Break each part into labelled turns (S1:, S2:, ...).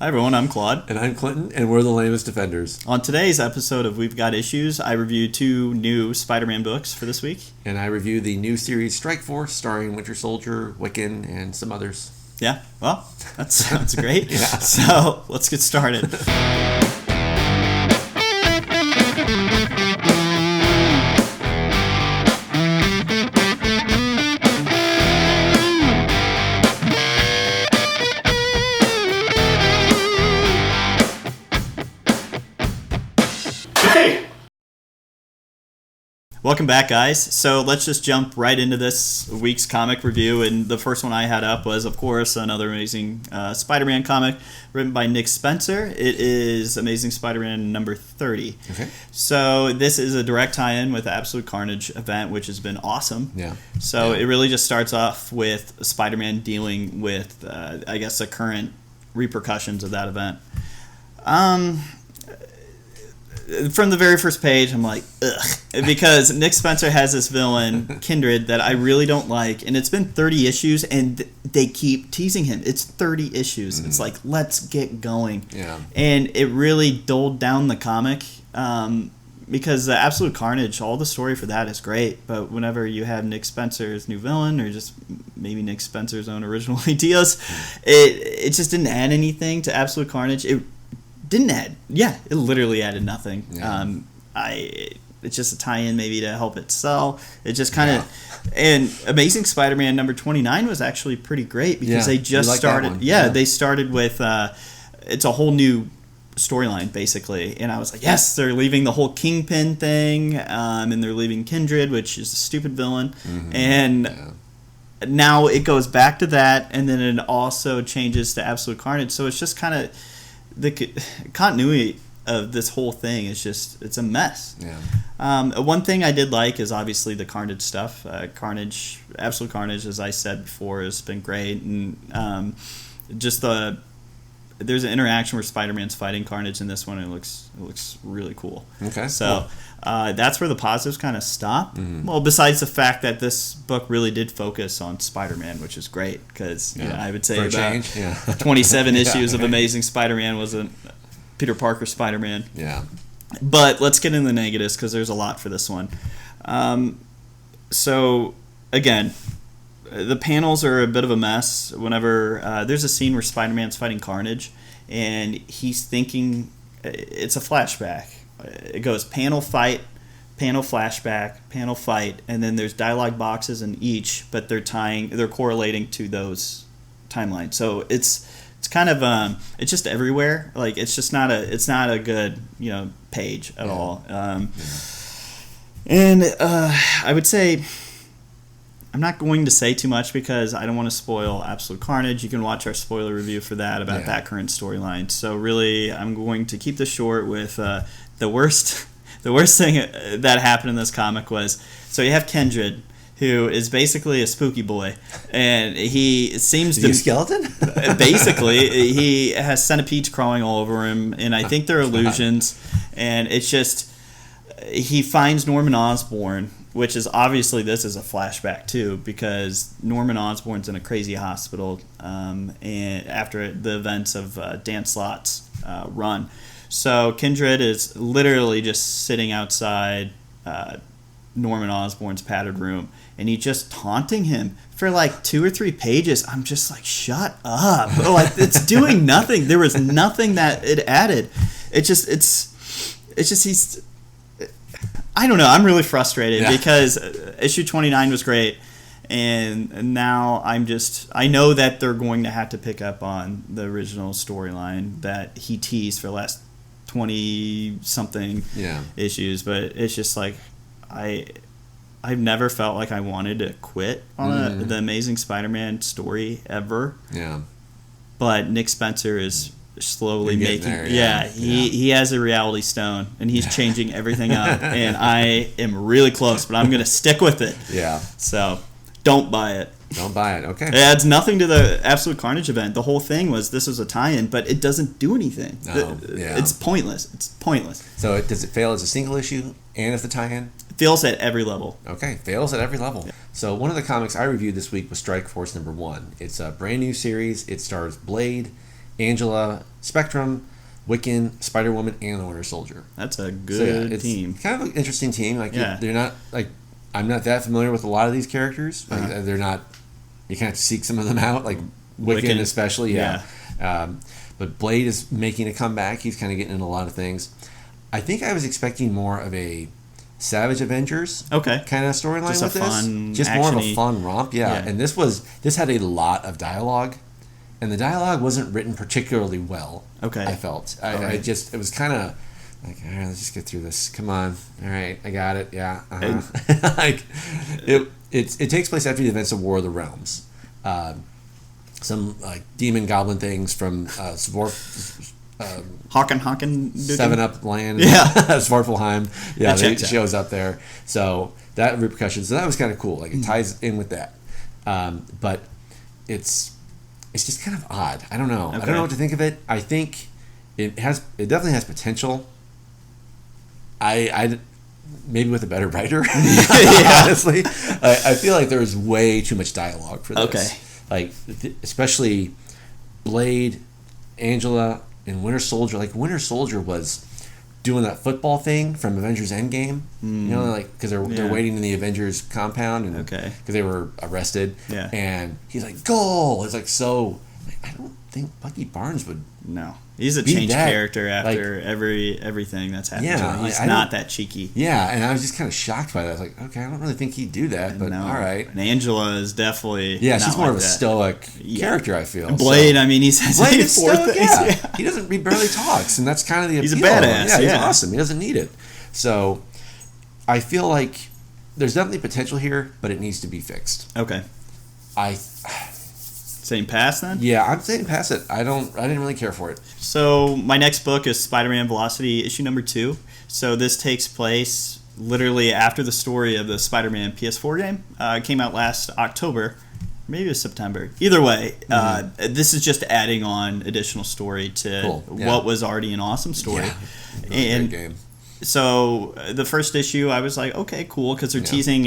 S1: Hi everyone, I'm Claude.
S2: And I'm Clinton, and we're the lamest defenders.
S1: On today's episode of We've Got Issues, I review two new Spider-Man books for this week.
S2: And I review the new series Strikeforce, starring Winter Soldier, Wiccan, and some others.
S1: Yeah, well, that sounds great.
S2: Yeah.
S1: So, let's get started. Welcome back, guys. So let's just jump right into this week's comic review. And the first one I had up was, of course, another amazing Spider-Man comic written by Nick Spencer. It is Amazing Spider-Man number 30.
S2: Okay.
S1: So this is a direct tie-in with the Absolute Carnage event, which has been awesome.
S2: Yeah.
S1: So it really just starts off with Spider-Man dealing with, I guess, the current repercussions of that event. From the very first page, I'm like, ugh. Because Nick Spencer has this villain, Kindred, that I really don't like. And it's been 30 issues, and they keep teasing him. It's 30 issues. It's like, let's get going.
S2: Yeah.
S1: And it really doled down the comic. Because the Absolute Carnage, all the story for that is great. But whenever you have Nick Spencer's new villain, or just maybe Nick Spencer's own original ideas, it just didn't add anything to Absolute Carnage. It literally added nothing.
S2: Yeah.
S1: It's just a tie-in maybe to help it sell. It just kind of, and Amazing Spider-Man number 29 was actually pretty great because they just started. They started with it's a whole new storyline basically, and I was like, yes, they're leaving the whole Kingpin thing, and they're leaving Kindred, which is a stupid villain, and. Now it goes back to that, and then it also changes to Absolute Carnage. So it's just kind of the continuity of this whole thing is just, it's a mess.
S2: Yeah.
S1: One thing I did like is obviously the Carnage stuff. Absolute Carnage, as I said before, has been great, and there's an interaction where Spider-Man's fighting Carnage in this one, and it looks really cool.
S2: Okay.
S1: So that's where the positives kind of stop.
S2: Mm-hmm.
S1: Well, besides the fact that this book really did focus on Spider-Man, which is great, because I would say
S2: for
S1: about
S2: change. Yeah.
S1: 27 issues of Amazing Spider-Man was a Peter Parker Spider-Man.
S2: Yeah.
S1: But let's get into the negatives, because there's a lot for this one. So, again, the panels are a bit of a mess. Whenever there's a scene where Spider-Man's fighting Carnage, and he's thinking it's a flashback. It goes panel fight, panel flashback, panel fight, and then there's dialogue boxes in each, but they're correlating to those timelines. So it's kind of it's just everywhere. Like it's not a good page at all. And I would say, I'm not going to say too much because I don't want to spoil Absolute Carnage. You can watch our spoiler review for that about that current storyline. So really, I'm going to keep this short with the worst thing that happened in this comic was, so you have Kindred, who is basically a spooky boy, and he seems to...
S2: skeleton?
S1: Basically, he has centipedes crawling all over him, and I think they're illusions, and it's just... He finds Norman Osborn, which is obviously, this is a flashback too, because Norman Osborn's in a crazy hospital and after the events of Dan Slott's run. So Kindred is literally just sitting outside Norman Osborn's padded room, and he's just taunting him for like 2 or 3 pages. I'm just like, shut up. Like, it's doing nothing. There was nothing that it added. It's just he's... I don't know. I'm really frustrated because issue 29 was great, and now I know that they're going to have to pick up on the original storyline that he teased for the last 20-something issues, but it's just like I've never felt like I wanted to quit on the Amazing Spider-Man story ever.
S2: Yeah.
S1: But Nick Spencer is slowly making
S2: there,
S1: he has a reality stone, and he's changing everything up, and I am really close, but I'm gonna stick with it. So don't buy it.
S2: Okay.
S1: It adds nothing to the Absolute Carnage event. The whole thing was, this was a tie-in, but it doesn't do anything. It's pointless.
S2: So does it fail as a single issue and as the tie-in?
S1: It fails at every level.
S2: Okay, fails at every level. So one of the comics I reviewed this week was Strikeforce number 1. It's a brand new series. It stars Blade, Angela, Spectrum, Wiccan, Spider-Woman, and the Winter Soldier.
S1: That's a good
S2: it's
S1: team.
S2: Kind of an interesting team. Like they're not like I'm not that familiar with a lot of these characters. Like they're not. You kind of seek some of them out, like Wiccan especially. Yeah. But Blade is making a comeback. He's kind of getting into a lot of things. I think I was expecting more of a Savage Avengers kind of storyline with this. Just more of a fun romp. Yeah. And this had a lot of dialogue. And the dialogue wasn't written particularly well. I felt. It was kind of like, all right, let's just get through this. Come on. All right, I got it. Yeah. Like, it takes place after the events of War of the Realms. Some like demon goblin things from
S1: Haken
S2: 7-Up land.
S1: Yeah.
S2: Svartalfheim. Yeah, it shows up there. So that repercussions. So that was kind of cool. Like it ties in with that. But it's just kind of odd. I don't know. I don't know what to think of it. I think it definitely has potential. I maybe with a better writer. Honestly, I feel like there was way too much dialogue for this. Like especially Blade, Angela, and Winter Soldier. Like Winter Soldier was doing that football thing from Avengers Endgame. You know, like because they're waiting in the Avengers compound and because they were arrested. Yeah. And he's like, "Goal!" It's like so. Like, I don't think Bucky Barnes would.
S1: No, he's a changed character after everything that's happened to him. He's not that cheeky.
S2: Yeah, and I was just kind of shocked by that. I was like, okay, I don't really think he'd do that, but all right.
S1: And Angela is definitely
S2: she's more of a stoic character, I feel.
S1: And Blade, I mean, he says
S2: Blade is stoic, he barely talks, and that's kind of the appeal.
S1: He's a badass.
S2: Yeah, he's awesome. He doesn't need it. So I feel like there's definitely potential here, but it needs to be fixed.
S1: Okay. Saying pass then?
S2: Yeah, I'm saying pass it. I didn't really care for it.
S1: So my next book is Spider-Man Velocity issue number 2. So this takes place literally after the story of the Spider-Man PS4 game. It came out last October. Maybe it was September. Either way, this is just adding on additional story to what was already an awesome story.
S2: Yeah, and great game.
S1: So the first issue, I was like, okay, cool, because they're teasing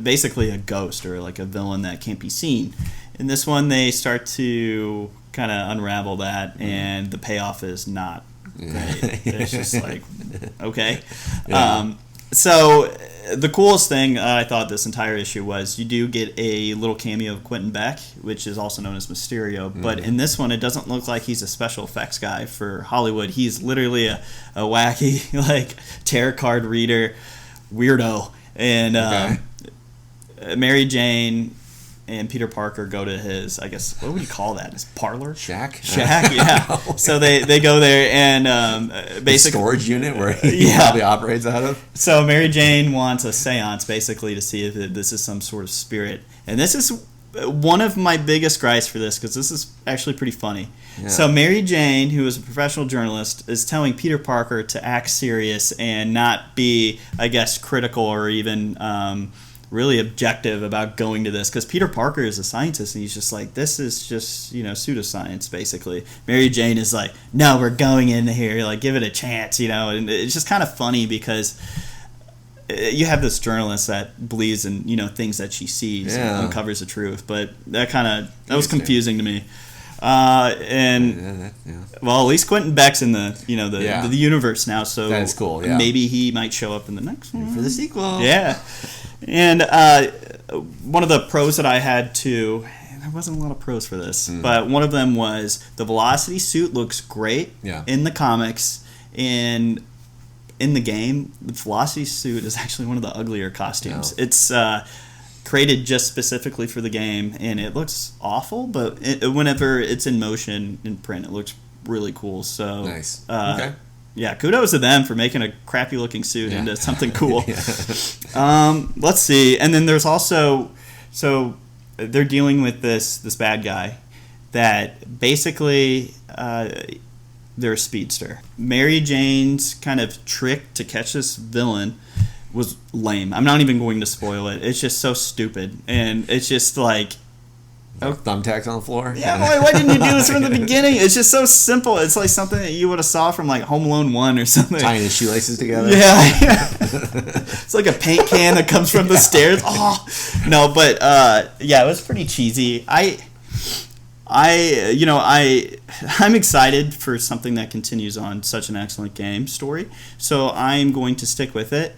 S1: basically a ghost or like a villain that can't be seen. In this one, they start to kind of unravel that, and the payoff is not great. It's just like, okay. Yeah. So the coolest thing I thought this entire issue was you do get a little cameo of Quentin Beck, which is also known as Mysterio. But in this one, it doesn't look like he's a special effects guy for Hollywood. He's literally a wacky, like, tarot card reader weirdo. And Mary Jane and Peter Parker go to his, I guess, what would you call that? His parlor?
S2: Shack,
S1: yeah. So they go there and basically...
S2: storage unit where he probably operates out of?
S1: So Mary Jane wants a seance, basically, to see if this is some sort of spirit. And this is one of my biggest gripes for this, because this is actually pretty funny. Yeah. So Mary Jane, who is a professional journalist, is telling Peter Parker to act serious and not be, I guess, critical or even... really objective about going to this, because Peter Parker is a scientist and he's just like, this is just, pseudoscience, basically. Mary Jane is like, no, we're going in here, like, give it a chance, and it's just kind of funny because you have this journalist that believes in, things that she sees and uncovers the truth, but that was confusing to me. Well, at least Quentin Beck's in the the universe now, so
S2: that's cool. Yeah.
S1: Maybe he might show up in the next one
S2: for the sequel.
S1: Yeah. And one of the pros that I had too, there wasn't a lot of pros for this, but one of them was the Velocity suit looks great in the comics. And in the game, the Velocity suit is actually one of the uglier costumes. No. It's created just specifically for the game, and it looks awful, but whenever it's in motion in print, it looks really cool. So
S2: nice. Okay.
S1: Yeah, kudos to them for making a crappy-looking suit into something cool. Let's see. And then there's also... So they're dealing with this bad guy that basically... they're a speedster. Mary Jane's kind of trick to catch this villain was lame. I'm not even going to spoil it. It's just so stupid. And it's just like...
S2: thumbtacks on the floor.
S1: Yeah, boy, why didn't you do this from the beginning? It's just so simple. It's like something that you would have saw from like Home Alone 1 or something.
S2: Tying his shoelaces together.
S1: Yeah. It's like a paint can that comes from the stairs. Oh no, but it was pretty cheesy. I I'm excited for something that continues on such an excellent game story. So I'm going to stick with it.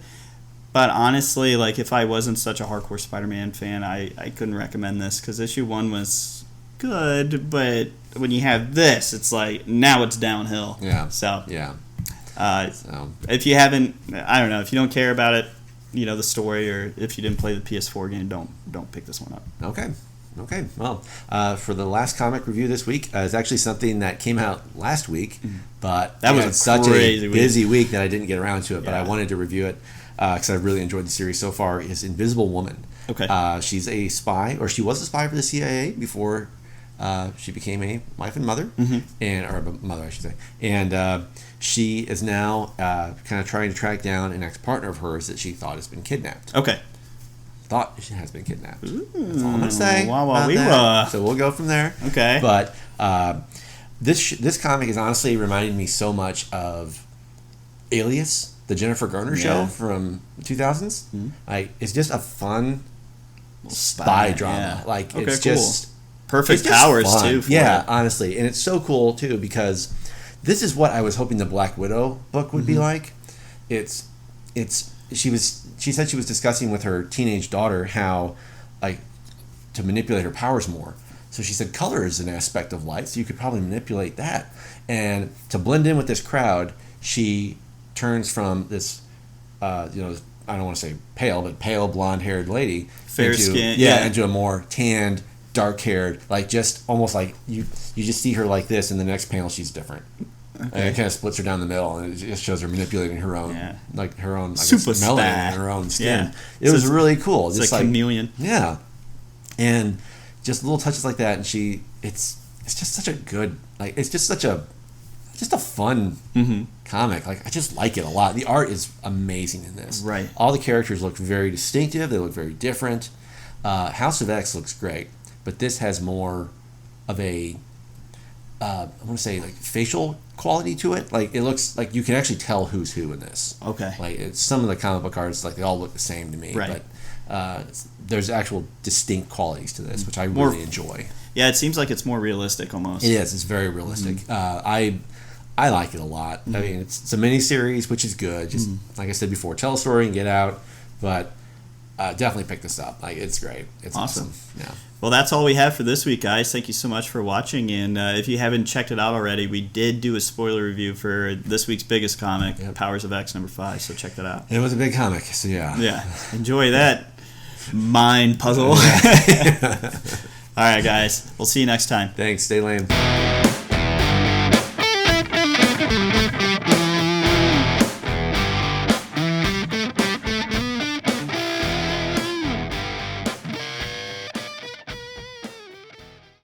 S1: But honestly, like if I wasn't such a hardcore Spider-Man fan, I couldn't recommend this because issue 1 was good, but when you have this, it's like now it's downhill.
S2: Yeah.
S1: So
S2: yeah.
S1: If you haven't, I don't know, if you don't care about it, the story, or if you didn't play the PS4 game, don't pick this one up.
S2: Okay. Well, for the last comic review this week, it's actually something that came out last week, but
S1: that was
S2: such a busy week that I didn't get around to it. But I wanted to review it because I really enjoyed the series so far. Is Invisible Woman.
S1: Okay.
S2: She's a spy, or she was a spy for the CIA before she became a wife and mother, or a mother, I should say. And she is now kind of trying to track down an ex-partner of hers that she thought has been kidnapped.
S1: Okay.
S2: Thought she has been kidnapped. That's all I'm going to say. So we'll go from there.
S1: Okay.
S2: But this comic is honestly reminding me so much of Alias, the Jennifer Garner show from the 2000s. Like, it's just a fun spy drama.
S1: Yeah.
S2: Like,
S1: it's
S2: cool. Just
S1: perfect powers
S2: fun.
S1: too.
S2: Honestly, and it's so cool too because this is what I was hoping the Black Widow book would be like. She said she was discussing with her teenage daughter how, like, to manipulate her powers more. So she said color is an aspect of light, so you could probably manipulate that. And to blend in with this crowd, she turns from this, I don't want to say pale, but pale blonde-haired lady,
S1: fair skin,
S2: into a more tanned, dark-haired, like just almost like you just see her like this, and the next panel she's different. Okay. And it kind of splits her down the middle, and it just shows her manipulating her own,
S1: super
S2: melanin in her own skin.
S1: Yeah.
S2: It was really cool.
S1: It's
S2: just
S1: like chameleon.
S2: Yeah, and just little touches like that, and it's just such a good, like, it's just such a fun comic. Like, I just like it a lot. The art is amazing in this.
S1: Right.
S2: All the characters look very distinctive. They look very different. House of X looks great, but this has more of a I want to say like facial quality to it. Like, it looks like you can actually tell who's who in this.
S1: Okay.
S2: Like, some of the comic book artists, like, they all look the same to me.
S1: Right.
S2: But there's actual distinct qualities to this, which I really enjoy.
S1: Yeah, it seems like it's more realistic almost.
S2: It is. It's very realistic. I like it a lot. I mean, it's a mini-series, which is good. Just like I said before, tell a story and get out. But definitely pick this up. Like, it's great. It's awesome. Yeah.
S1: Well, that's all we have for this week, guys. Thank you so much for watching. And if you haven't checked it out already, we did do a spoiler review for this week's biggest comic, Powers of X #5. So check that out.
S2: It was a big comic, so yeah.
S1: Yeah. Enjoy that mind puzzle. All right, guys. We'll see you next time.
S2: Thanks. Stay lame.